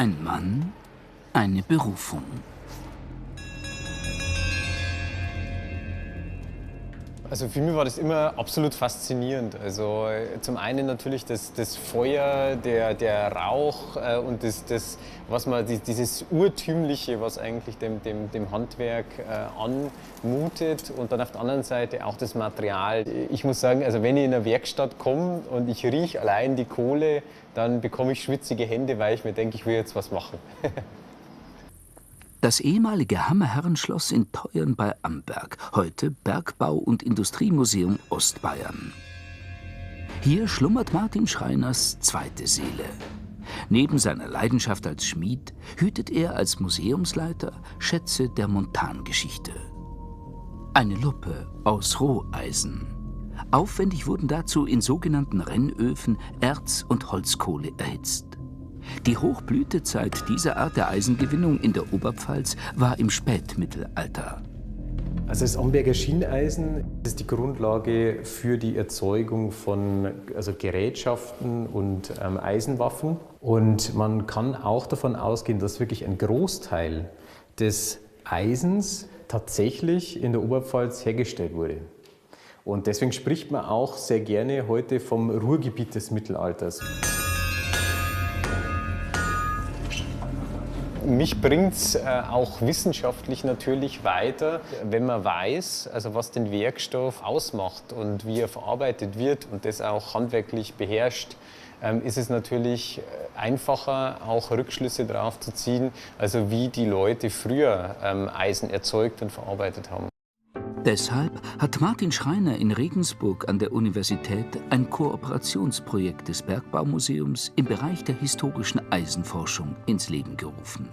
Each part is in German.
Ein Mann, eine Berufung. Also für mich war das immer absolut faszinierend. Also zum einen natürlich das Feuer, der Rauch und dieses Urtümliche, was eigentlich dem Handwerk anmutet. Und dann auf der anderen Seite auch das Material. Ich muss sagen, also wenn ich in eine Werkstatt komme und ich rieche allein die Kohle, dann bekomme ich schwitzige Hände, weil ich mir denke, ich will jetzt was machen. Das ehemalige Hammerherrenschloss in Theuern bei Amberg, heute Bergbau- und Industriemuseum Ostbayern. Hier schlummert Martin Schreiners zweite Seele. Neben seiner Leidenschaft als Schmied hütet er als Museumsleiter Schätze der Montangeschichte. Eine Luppe aus Roheisen. Aufwendig wurden dazu in sogenannten Rennöfen Erz und Holzkohle erhitzt. Die Hochblütezeit dieser Art der Eisengewinnung in der Oberpfalz war im Spätmittelalter. Also das Amberger Schieneisen ist die Grundlage für die Erzeugung von Gerätschaften und Eisenwaffen. Und man kann auch davon ausgehen, dass wirklich ein Großteil des Eisens tatsächlich in der Oberpfalz hergestellt wurde. Und deswegen spricht man auch sehr gerne heute vom Ruhrgebiet des Mittelalters. Mich bringt es auch wissenschaftlich natürlich weiter, wenn man weiß, also was den Werkstoff ausmacht und wie er verarbeitet wird und das auch handwerklich beherrscht, ist es natürlich einfacher, auch Rückschlüsse darauf zu ziehen, also wie die Leute früher Eisen erzeugt und verarbeitet haben. Deshalb hat Martin Schreiner in Regensburg an der Universität ein Kooperationsprojekt des Bergbaumuseums im Bereich der historischen Eisenforschung ins Leben gerufen.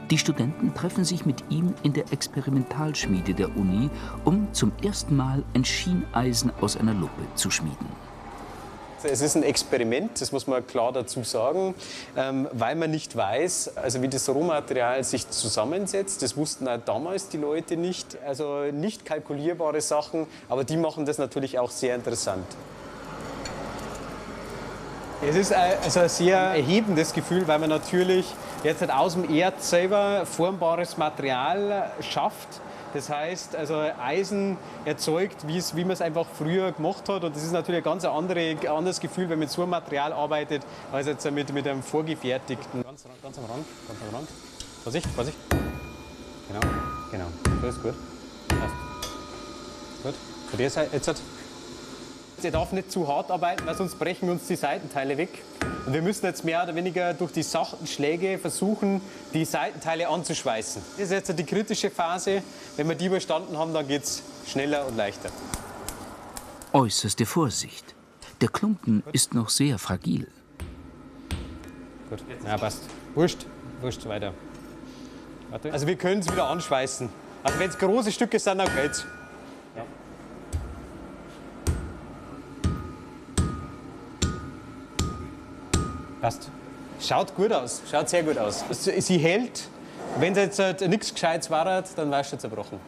Die Studenten treffen sich mit ihm in der Experimentalschmiede der Uni, um zum ersten Mal ein Schieneisen aus einer Luppe zu schmieden. Es ist ein Experiment, das muss man klar dazu sagen, weil man nicht weiß, also wie das Rohmaterial sich zusammensetzt. Das wussten auch damals die Leute nicht. Also nicht kalkulierbare Sachen, aber die machen das natürlich auch sehr interessant. Es ist also ein sehr erhebendes Gefühl, weil man natürlich jetzt halt aus dem Erz selber formbares Material schafft. Das heißt, also Eisen erzeugt, wie man es einfach früher gemacht hat. Und das ist natürlich ein ganz anderes Gefühl, wenn man mit so einem Material arbeitet, als jetzt mit einem vorgefertigten. Ganz am Rand. Vorsicht. Genau. So ist gut. Passt. Gut. Von der Seite jetzt. Er darf nicht zu hart arbeiten, weil sonst brechen wir uns die Seitenteile weg. Und wir müssen jetzt mehr oder weniger durch die sachten Schläge versuchen, die Seitenteile anzuschweißen. Das ist jetzt die kritische Phase. Wenn wir die überstanden haben, dann geht es schneller und leichter. Äußerste Vorsicht. Der Klumpen ist noch sehr fragil. Gut, ja, passt. Wurscht, weiter. Warte. Also wir können es wieder anschweißen. Also wenn es große Stücke sind, dann geht's. Ja. Passt. Schaut gut aus, schaut sehr gut aus. Sie hält, wenn es jetzt nichts Gescheites war, dann war es schon zerbrochen.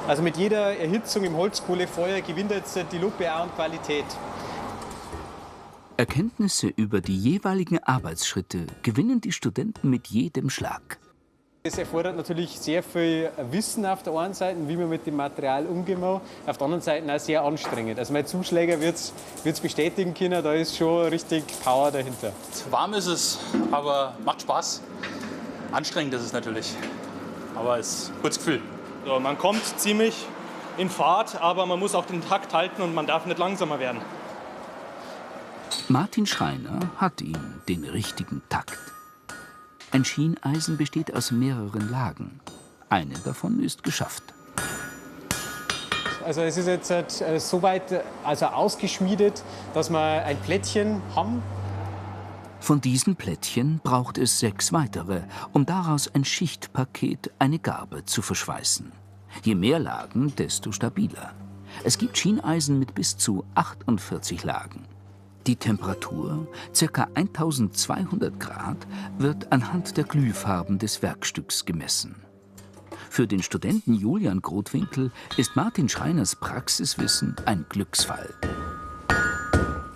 Also mit jeder Erhitzung im Holzkohlefeuer gewinnt jetzt die Luppe auch an Qualität. Erkenntnisse über die jeweiligen Arbeitsschritte gewinnen die Studenten mit jedem Schlag. Es erfordert natürlich sehr viel Wissen auf der einen Seite, wie man mit dem Material umgehen muss. Auf der anderen Seite auch sehr anstrengend. Also mein Zuschläger wird es bestätigen können, da ist schon richtig Power dahinter. Warm ist es, aber macht Spaß. Anstrengend ist es natürlich, aber es ist ein gutes Gefühl. So, man kommt ziemlich in Fahrt, aber man muss auch den Takt halten und man darf nicht langsamer werden. Martin Schreiner hat ihn, den richtigen Takt. Ein Schieneisen besteht aus mehreren Lagen. Eine davon ist geschafft. Also es ist jetzt so weit ausgeschmiedet, dass wir ein Plättchen haben. Von diesen Plättchen braucht es 6 weitere, um daraus ein Schichtpaket, eine Garbe zu verschweißen. Je mehr Lagen, desto stabiler. Es gibt Schieneisen mit bis zu 48 Lagen. Die Temperatur, ca. 1200 Grad, wird anhand der Glühfarben des Werkstücks gemessen. Für den Studenten Julian Grotwinkel ist Martin Schreiners Praxiswissen ein Glücksfall.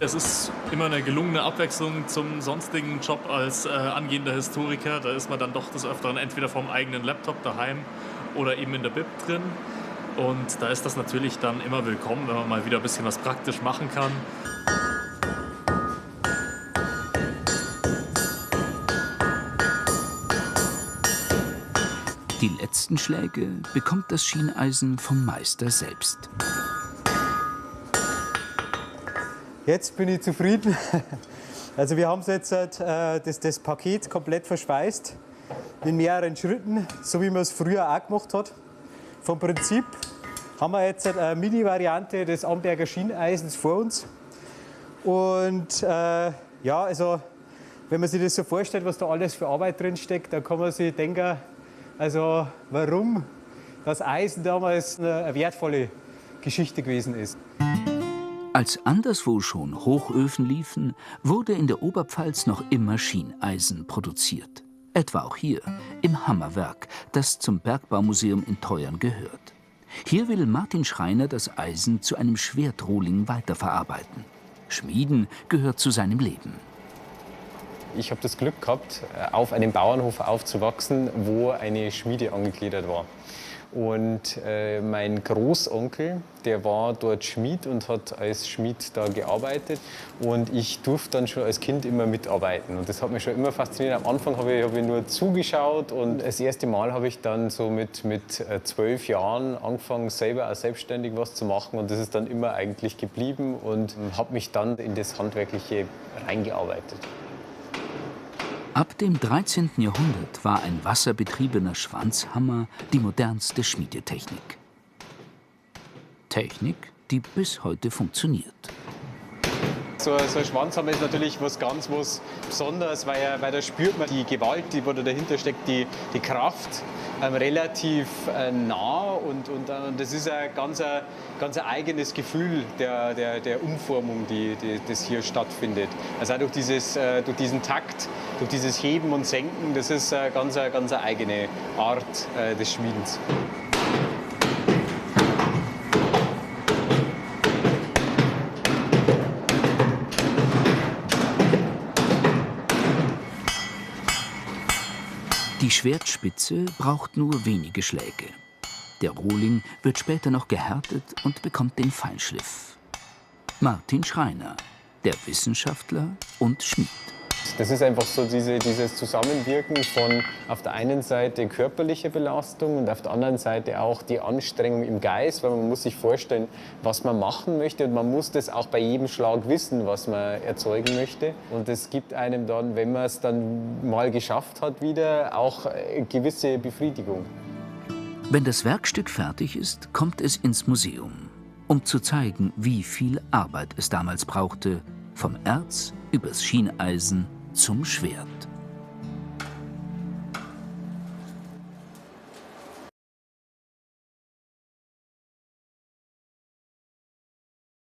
Es ist immer eine gelungene Abwechslung zum sonstigen Job als angehender Historiker. Da ist man dann doch des Öfteren entweder vom eigenen Laptop daheim oder eben in der Bib drin. Und da ist das natürlich dann immer willkommen, wenn man mal wieder ein bisschen was praktisch machen kann. Die letzten Schläge bekommt das Schieneisen vom Meister selbst. Jetzt bin ich zufrieden. Also wir haben jetzt das Paket komplett verschweißt, in mehreren Schritten, so wie man es früher auch gemacht hat. Vom Prinzip haben wir jetzt eine Mini-Variante des Amberger Schieneisens vor uns. Und ja, also wenn man sich das so vorstellt, was da alles für Arbeit drin steckt, dann kann man sich denken, also warum das Eisen damals eine wertvolle Geschichte gewesen ist. Als anderswo schon Hochöfen liefen, wurde in der Oberpfalz noch immer Schieneisen produziert. Etwa auch hier, im Hammerwerk, das zum Bergbaumuseum in Teuern gehört. Hier will Martin Schreiner das Eisen zu einem Schwertrohling weiterverarbeiten. Schmieden gehört zu seinem Leben. Ich habe das Glück gehabt, auf einem Bauernhof aufzuwachsen, wo eine Schmiede angegliedert war. Und mein Großonkel, der war dort Schmied und hat als Schmied da gearbeitet. Und ich durfte dann schon als Kind immer mitarbeiten. Und das hat mich schon immer fasziniert. Am Anfang habe ich nur zugeschaut. Und das erste Mal habe ich dann so mit 12 Jahren angefangen, selber auch selbstständig was zu machen. Und das ist dann immer eigentlich geblieben und habe mich dann in das Handwerkliche reingearbeitet. Ab dem 13. Jahrhundert war ein wasserbetriebener Schwanzhammer die modernste Schmiedetechnik. Technik, die bis heute funktioniert. So ein Schwanzhammer ist natürlich was Besonderes, weil da spürt man die Gewalt, die dahinter steckt, die Kraft relativ nah und das ist ein ganz eigenes Gefühl der Umformung, das hier stattfindet. Also auch durch diesen Takt, durch dieses Heben und Senken, das ist eine ganz eigene Art des Schmiedens. Die Schwertspitze braucht nur wenige Schläge. Der Rohling wird später noch gefärbt und bekommt den Feinschliff. Martin Schreiner, der Wissenschaftler und Schmied. Das ist einfach so dieses Zusammenwirken von auf der einen Seite körperliche Belastung und auf der anderen Seite auch die Anstrengung im Geist, weil man muss sich vorstellen, was man machen möchte und man muss das auch bei jedem Schlag wissen, was man erzeugen möchte. Und das gibt einem dann, wenn man es dann mal geschafft hat, wieder auch eine gewisse Befriedigung. Wenn das Werkstück fertig ist, kommt es ins Museum, um zu zeigen, wie viel Arbeit es damals brauchte, vom Erz übers Schieneisen zum Schwert.